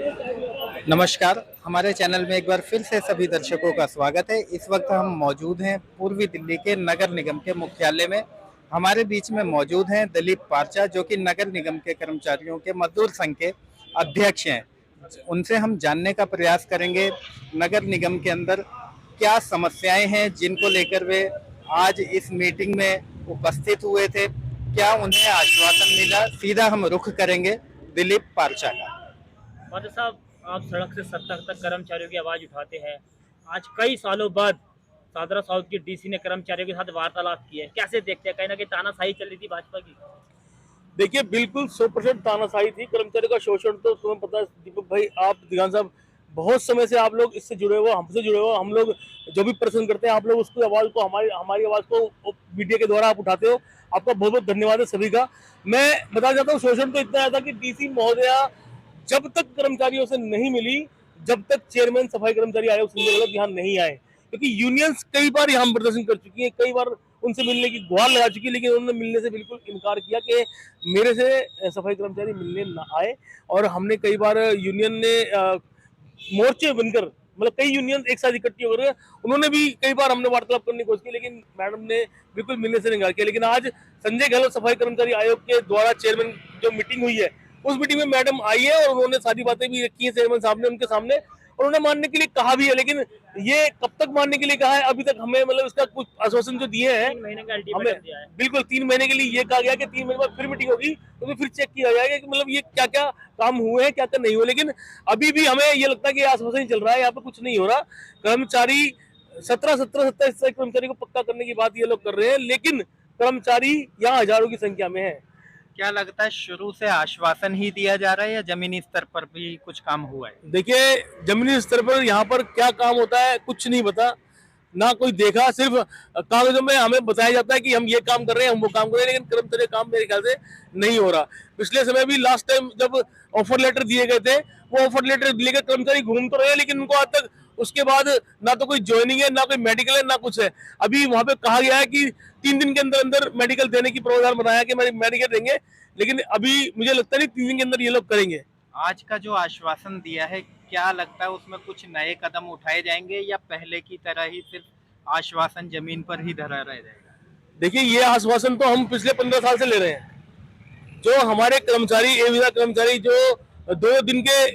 नमस्कार, हमारे चैनल में एक बार फिर से सभी दर्शकों का स्वागत है। इस वक्त हम मौजूद हैं पूर्वी दिल्ली के नगर निगम के मुख्यालय में। हमारे बीच में मौजूद हैं दिलीप पारचा, जो कि नगर निगम के कर्मचारियों के मजदूर संघ के अध्यक्ष हैं। उनसे हम जानने का प्रयास करेंगे नगर निगम के अंदर क्या समस्याएं हैं जिनको लेकर वे आज इस मीटिंग में उपस्थित हुए थे, क्या उन्हें आश्वासन मिला। सीधा हम रुख करेंगे दिलीप पारचा का। माता साहब, आप सड़क से सड़क तक कर्मचारियों की आवाज उठाते हैं। आज कई सालों बाद सादरा साउथ की डीसी ने कर्मचारियों के साथ वार्तालाप की है। कैसे देखते हैं? कहीं ना कहीं तानाशाही चल रही थी भाजपा की। देखिए, बिल्कुल 100% तानाशाही थी। कर्मचारियों का शोषण तो तुम्हें पता है दीपक भाई, आप दिगान साहब, बहुत समय से आप लोग इससे जुड़े हुए, हमसे जुड़े हुए। हम लोग जो भी प्रश्न करते हैं, आप लोग उसकी आवाज को, हमारी हमारी आवाज को मीडिया के द्वारा आप उठाते हो। आपका बहुत बहुत धन्यवाद है सभी का। मैं बताना चाहता हूँ, शोषण तो इतना आया था कि डीसी महोदया जब तक कर्मचारियों से नहीं मिली, जब तक चेयरमैन सफाई कर्मचारी आयोग संजय गलत यहाँ नहीं आए, क्योंकि यूनियंस कई बार यहाँ प्रदर्शन कर चुकी है, कई बार उनसे मिलने की गुहार लगा चुकी है, लेकिन उन्होंने मिलने से बिल्कुल इनकार किया कि मेरे से सफाई कर्मचारी मिलने ना आए। और हमने कई बार यूनियन ने मोर्चे बनकर, मतलब कई यूनियन एक साथ इकट्ठी हो गए, उन्होंने भी कई बार हमने वार्तालाप करने की कोशिश की, लेकिन मैडम ने बिल्कुल मिलने से इनकार किया। लेकिन आज संजय गहलोत सफाई कर्मचारी आयोग के द्वारा चेयरमैन जो मीटिंग हुई है, उस मीटिंग में मैडम आई है और उन्होंने सारी बातें भी रखी है चेयरमैन साहब ने उनके सामने, और उन्होंने मानने के लिए कहा भी है। लेकिन ये कब तक मानने के लिए कहा है, अभी तक हमें मतलब इसका कुछ आश्वासन जो दिए हैं, 3 महीने का हमें अल्टीमेटम दिया है। बिल्कुल 3 महीने के लिए ये कहा गया कि 3 महीने बाद फिर मीटिंग होगी, तो फिर चेक किया जाएगा कि मतलब ये क्या क्या काम हुए हैं, क्या क्या नहीं हुए। लेकिन अभी भी हमें ये लगता है कि आश्वासन ही चल रहा है, यहाँ पे कुछ नहीं हो रहा। कर्मचारी 27 कर्मचारी को पक्का करने की बात ये लोग कर रहे हैं, लेकिन कर्मचारी यहाँ हजारों की संख्या में है। क्या लगता है शुरू से आश्वासन ही दिया जा रहा है या जमीनी स्तर पर भी कुछ काम हुआ है? देखिए, जमीनी स्तर पर यहाँ पर क्या काम होता है कुछ नहीं पता, ना कोई देखा। सिर्फ कागजों में हमें बताया जाता है कि हम ये काम कर रहे हैं, हम वो काम कर रहे हैं, लेकिन कर्मचारी काम मेरे ख्याल से नहीं हो रहा। पिछले समय भी लास्ट टाइम जब ऑफर लेटर दिए गए थे, वो ऑफर लेटर लेकर कर्मचारी घूम तो रहे हैं, लेकिन उनको आज तक उसके बाद ना तो कोई ज्वाइनिंग है, ना कोई मेडिकल है, ना कुछ है। अभी वहां पे कहा गया है कि 3 दिन के अंदर अंदर मेडिकल देने की प्रावधान बनाया कि मेडिकल देंगे, लेकिन अभी मुझे लगता नहीं 3 दिन के अंदर ये लोग करेंगे। आज का जो आश्वासन दिया है, क्या लगता है उसमें कुछ नए कदम उठाए जाएंगे या पहले की तरह ही सिर्फ आश्वासन जमीन पर ही धरा रह जाएगा? देखिए, ये आश्वासन तो हम पिछले 15 साल से ले रहे हैं। जो हमारे कर्मचारी, एविदा कर्मचारी जो 2 दिन के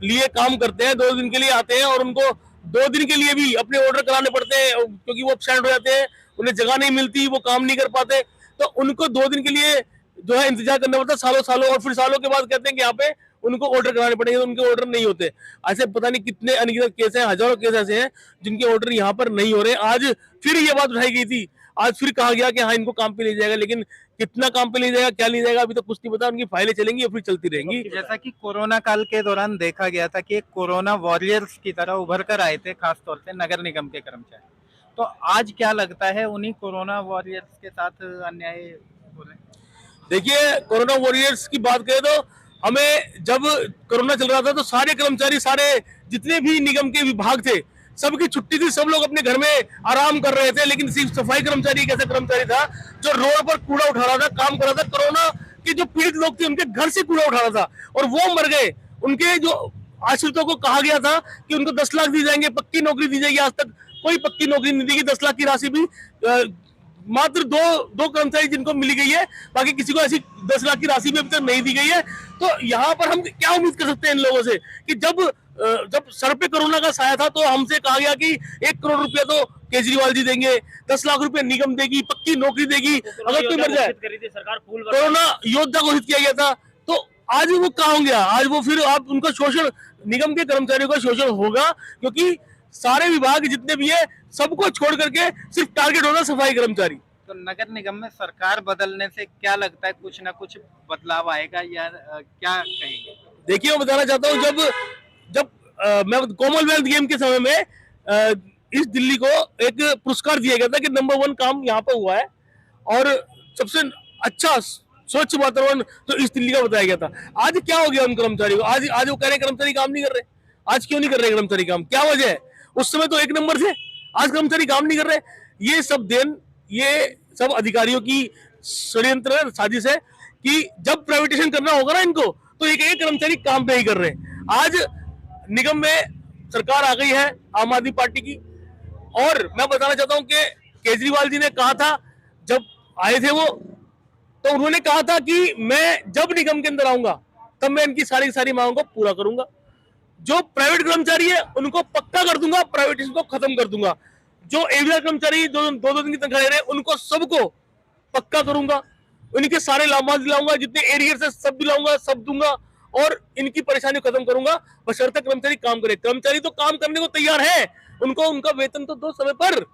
लिए काम करते हैं, 2 दिन के लिए आते हैं, और उनको 2 दिन के लिए भी अपने ऑर्डर कराने पड़ते हैं, क्योंकि वो एब्सेंट हो जाते हैं, उन्हें जगह नहीं मिलती, वो काम नहीं कर पाते, तो उनको 2 दिन के लिए जो है इंतजार करना पड़ता है सालों सालों, और फिर सालों के बाद कहते हैं कि यहाँ पे उनको ऑर्डर कराने पड़ेंगे, तो उनके ऑर्डर नहीं होते। ऐसे पता नहीं कितने अनगिनत केस हैं, हजारों केस ऐसे हैं जिनके ऑर्डर यहाँ पर नहीं हो रहे। आज फिर ये बात उठाई गई थी, आज फिर कहा गया कि हाँ, इनको काम पे ले जाएगा, लेकिन कितना काम पे ले जाएगा, क्या ले जाएगा, अभी तो कुछ नहीं पता। उनकी फाइलें चलेंगी और फिर चलती रहेंगी। जैसा कि कोरोना काल के दौरान देखा गया था कि एक कोरोना वॉरियर्स की तरह उभर कर आए थे, खासतौर से नगर निगम के कर्मचारी, तो आज क्या लगता है उन्हीं कोरोना वॉरियर्स के साथ अन्याय हो रहे हैं? देखिए, कोरोना वॉरियर्स की बात करें तो हमें जब कोरोना चल रहा था तो सारे कर्मचारी, सारे जितने भी निगम के विभाग थे, सबकी छुट्टी थी, सब लोग अपने घर में आराम कर रहे थे, लेकिन सिर्फ सफाई कर्मचारी एक ऐसा कर्मचारी था जो रोड पर कूड़ा उठा रहा था, काम कर रहा था। कोरोना के जो पीड़ित लोग थे उनके घर से कूड़ा उठा रहा था और वो मर गए। उनके जो आश्रितों को कहा गया था कि उनको 10 लाख दी जाएंगे, पक्की नौकरी दी जाएगी, आज तक कोई पक्की नौकरी नहीं दी गई। 10 लाख की राशि भी मात्र दो कर्मचारी जिनको मिली गई है, बाकी किसी को ऐसी 10 लाख की राशि भी अभी तक नहीं दी गई है। तो यहाँ पर हम क्या उम्मीद कर सकते हैं इन लोगों से कि जब सर पे कोरोना का साया था तो हमसे कहा गया कि 1 करोड़ रुपया तो केजरीवाल जी देंगे, 10 लाख रुपए निगम देगी, पक्की नौकरी देगी अगर कोई मर जाए। सरकार फूल कोरोना योद्धा घोषित किया गया था, तो आज वो कहाँ हो गया? आज वो फिर आप उनका शोषण, निगम के कर्मचारियों का शोषण होगा, क्योंकि सारे विभाग जितने भी है सबको छोड़ करके सिर्फ टारगेट होना सफाई कर्मचारी। तो नगर निगम में सरकार बदलने से क्या लगता है कुछ ना कुछ बदलाव आएगा या क्या कहेंगे? देखिए, मैं बताना चाहता हूँ, जब जब मैं कॉमनवेल्थ गेम के समय में इस दिल्ली को एक पुरस्कार दिया गया था कि नंबर 1 काम यहाँ पे हुआ है और सबसे अच्छा स्वच्छ वातावरण तो इस दिल्ली का बताया गया था। आज क्या हो गया उन कर्मचारी को? आज वो कह रहे कर्मचारी काम नहीं कर रहे। आज क्यों नहीं कर रहे कर्मचारी काम? क्या वजह है? उस समय तो 1 नंबर थे, आज कर्मचारी काम नहीं कर रहे। ये सब अधिकारियों की षड्यंत्र है, साजिश है कि जब प्राइवेटाइजेशन करना होगा ना इनको, तो एक कर्मचारी काम पे ही कर रहे हैं। आज निगम में सरकार आ गई है आम आदमी पार्टी की। और मैं बताना चाहता हूं कि केजरीवाल जी ने कहा था जब आए थे वो, तो उन्होंने कहा था कि मैं जब निगम के अंदर आऊंगा तब मैं इनकी सारी सारी मांगों को पूरा करूंगा। जो प्राइवेट कर्मचारी है उनको पक्का कर दूंगा, प्राइवेटाइजेशन को खत्म कर दूंगा। जो एवियर कर्मचारी दो दो दिन की तनख्वाह ले रहे हैं उनको सबको पक्का करूंगा, उनके सारे लाभांश दिलाऊंगा, जितने एरियर है सब दिलाऊंगा, सब दूंगा और इनकी परेशानी खत्म करूंगा, बशर्ते कर्मचारी काम करे। कर्मचारी तो काम करने को तैयार है, उनको उनका वेतन तो दो समय पर।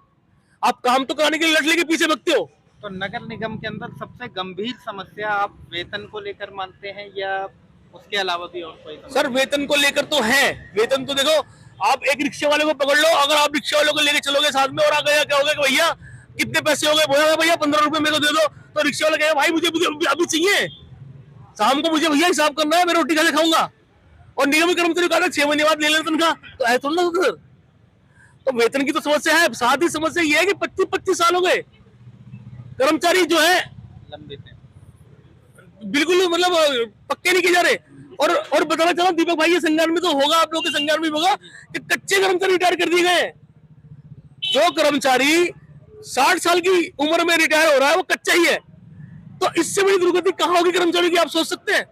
आप काम तो कराने के लिए लट लेके पीछे भगते हो। तो नगर निगम के अंदर सबसे गंभीर समस्या आप वेतन को लेकर मानते हैं या उसके अलावा भी और कोई समस्या? सर वेतन को लेकर तो है, वेतन तो देखो, आप एक रिक्शे वाले को पकड़ लो, अगर आप रिक्शे वालों को लेके चलोगे साथ में और आ गया क्या होगा कि भैया कितने पैसे हो गए, बोला भैया 15 रुपए मेरे को दे दो, तो रिक्शे वाला कहेगा भाई मुझे अभी चाहिए, शाम को मुझे भैया हिसाब करना है, मैं रोटी खा के खाऊंगा। और निगम कर्मचारी कहता है 6 महीने बाद ले लेना तनख्वाह, तो ऐसा थोड़ा ना सर। तो वेतन की तो समस्या है, साथ ही समस्या ये है कि 25-25 साल हो गए कर्मचारी जो है लंबित है। बिल्कुल मतलब पक्के नहीं किए जा रहे। और बताना चाहूँ दीपक भाई, ये संज्ञान में तो होगा, आप लोगों के संज्ञान में होगा कि कच्चे कर्मचारी रिटायर कर दिए गए। जो कर्मचारी 60 साल की उम्र में रिटायर हो रहा है वो कच्चा ही है, तो इससे बड़ी दुर्गति कहाँ होगी कर्मचारी की, आप सोच सकते हैं।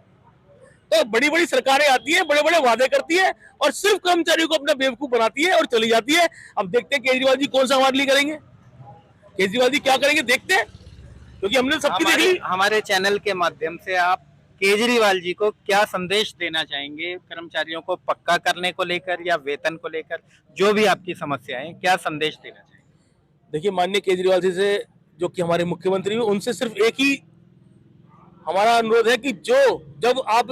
तो बड़ी बड़ी सरकारें आती है, बड़े बड़े वादे करती है और सिर्फ कर्मचारियों को अपना बेवकूफ बनाती है और चली जाती है। अब देखते हैं केजरीवाल जी कौन सा हमारे लिए करेंगे, केजरीवाल जी क्या करेंगे देखते हैं, क्योंकि हमने सबकी देख ली। हमारे चैनल के माध्यम से आप केजरीवाल जी को क्या संदेश देना चाहेंगे, कर्मचारियों को पक्का करने को लेकर या वेतन को लेकर, जो भी आपकी समस्याएं, क्या संदेश देना चाहेंगे? देखिए माननीय केजरीवाल जी से, जो कि हमारे मुख्यमंत्री हैं, उनसे सिर्फ एक ही हमारा अनुरोध है कि जब आप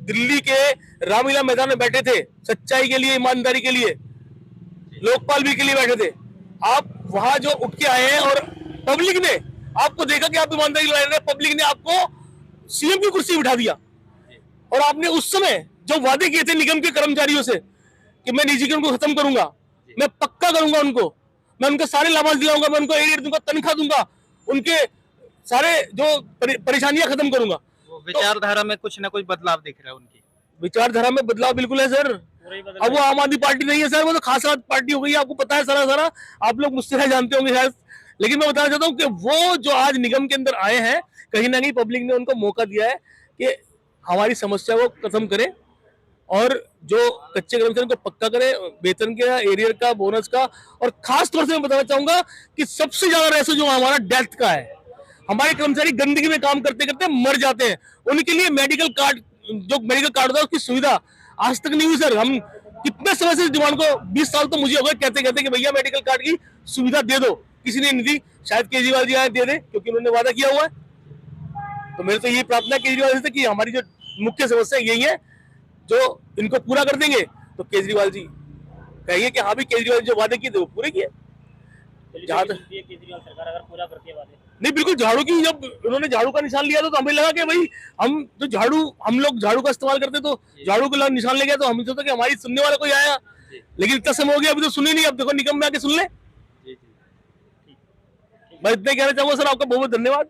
दिल्ली के रामलीला मैदान में बैठे थे, सच्चाई के लिए, ईमानदारी के लिए, लोकपाल भी के लिए बैठे थे, आप वहां जो उठ के आए हैं और पब्लिक ने आपको देखा कि आप ईमानदारी लड़ रहे हैं, पब्लिक ने आपको सीएम की कुर्सी बिठा दिया। और आपने उस समय जो वादे किए थे निगम के कर्मचारियों से कि मैं निजीकरण को खत्म करूंगा, मैं पक्का करूंगा उनको, मैं उनके सारे लाभांश दिलाऊंगा, मैं उनको एरियर दूंगा, तनख्वाह दूंगा, उनके सारे जो परेशानियां खत्म करूंगा। विचारधारा में कुछ ना कुछ बदलाव दिख रहा है उनकी। विचारधारा में बदलाव बिल्कुल है सर। अब वो आम आदमी पार्टी नहीं है सर, वो तो खासा पार्टी हो गई है, आपको पता है सारा। आप लोग मुझसे जानते होंगे शायद, लेकिन मैं बताना चाहता हूँ कि वो जो आज निगम के अंदर आए हैं, कहीं ना कहीं पब्लिक ने उनको मौका दिया है कि हमारी समस्या को खत्म करें और जो कच्चे कर्मचारी को पक्का करें, वेतन के, एरियर का, बोनस का। और खास तौर से मैं बताना चाहूंगा कि सबसे ज्यादा रेशो जो हमारा डेथ का है, हमारे कर्मचारी गंदगी में काम करते करते मर जाते हैं, उनके लिए मेडिकल कार्ड, जो मेडिकल कार्ड होता है उसकी सुविधा आज तक नहीं हुई सर। हम कितने समय से डिमांड को, 20 साल तो मुझे हो गए कहते कहते कि भैया मेडिकल कार्ड की सुविधा दे दो, किसी ने नहीं दी। शायद केजरीवाल जी आए दे दे, क्योंकि उन्होंने वादा किया हुआ है। तो मेरे तो यही प्रार्थना है केजरीवाल जी से कि हमारी जो मुख्य समस्या यही है, जो इनको पूरा कर देंगे तो केजरीवाल जी कहेंगे कि हाँ भी केजरीवाल जो वादे किए थे वो पूरे किए। केजरीवाल सरकार अगर पूरा करती है वादे, नहीं बिल्कुल, झाड़ू की जब उन्होंने झाड़ू का निशान लिया था तो हमें लगा कि भाई हम तो हम लोग झाड़ू का इस्तेमाल करते, तो झाड़ू का निशान ले गया तो हम सोचते कि हमारी सुनने वाला कोई आया, लेकिन इतना समय हो गया अभी तो सुनी नहीं। अब देखो निगम में आके सुन ले। मैं इतने कहना चाहूंगा सर, आपका बहुत बहुत धन्यवाद।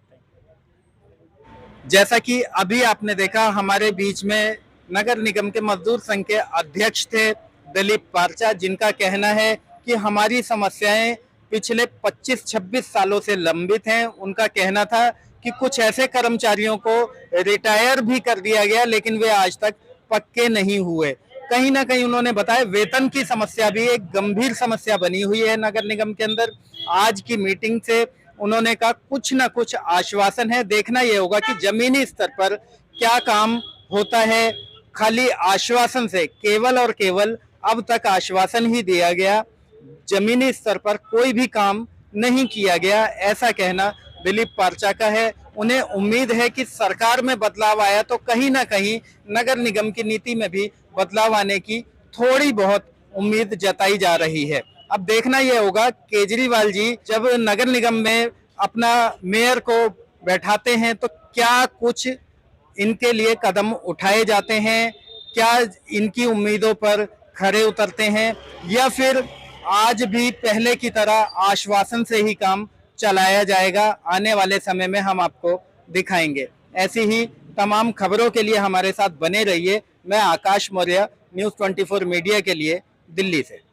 जैसा कि अभी आपने देखा, हमारे बीच में नगर निगम के मजदूर संघ के अध्यक्ष थे दिलीप पारचा, जिनका कहना है कि हमारी समस्याएं पिछले 25-26 सालों से लंबित हैं। उनका कहना था कि कुछ ऐसे कर्मचारियों को रिटायर भी कर दिया गया, लेकिन वे आज तक पक्के नहीं हुए। कहीं ना कहीं उन्होंने बताया वेतन की समस्या भी एक गंभीर समस्या बनी हुई है नगर निगम के अंदर। आज की मीटिंग से उन्होंने कहा कुछ ना कुछ आश्वासन है, देखना यह होगा कि जमीनी स्तर पर क्या काम होता है। खाली आश्वासन से, केवल और केवल अब तक आश्वासन ही दिया गया, जमीनी स्तर पर कोई भी काम नहीं किया गया, ऐसा कहना दिलीप पारचा का है। उन्हें उम्मीद है कि सरकार में बदलाव आया तो कहीं ना कहीं नगर निगम की नीति में भी बदलाव आने की थोड़ी बहुत उम्मीद जताई जा रही है। अब देखना यह होगा केजरीवाल जी जब नगर निगम में अपना मेयर को बैठाते हैं तो क्या कुछ इनके लिए कदम उठाए जाते हैं, क्या इनकी उम्मीदों पर खरे उतरते हैं, या फिर आज भी पहले की तरह आश्वासन से ही काम चलाया जाएगा। आने वाले समय में हम आपको दिखाएंगे। ऐसी ही तमाम खबरों के लिए हमारे साथ बने रहिए। मैं आकाश मौर्य, न्यूज़ 24 मीडिया के लिए दिल्ली से।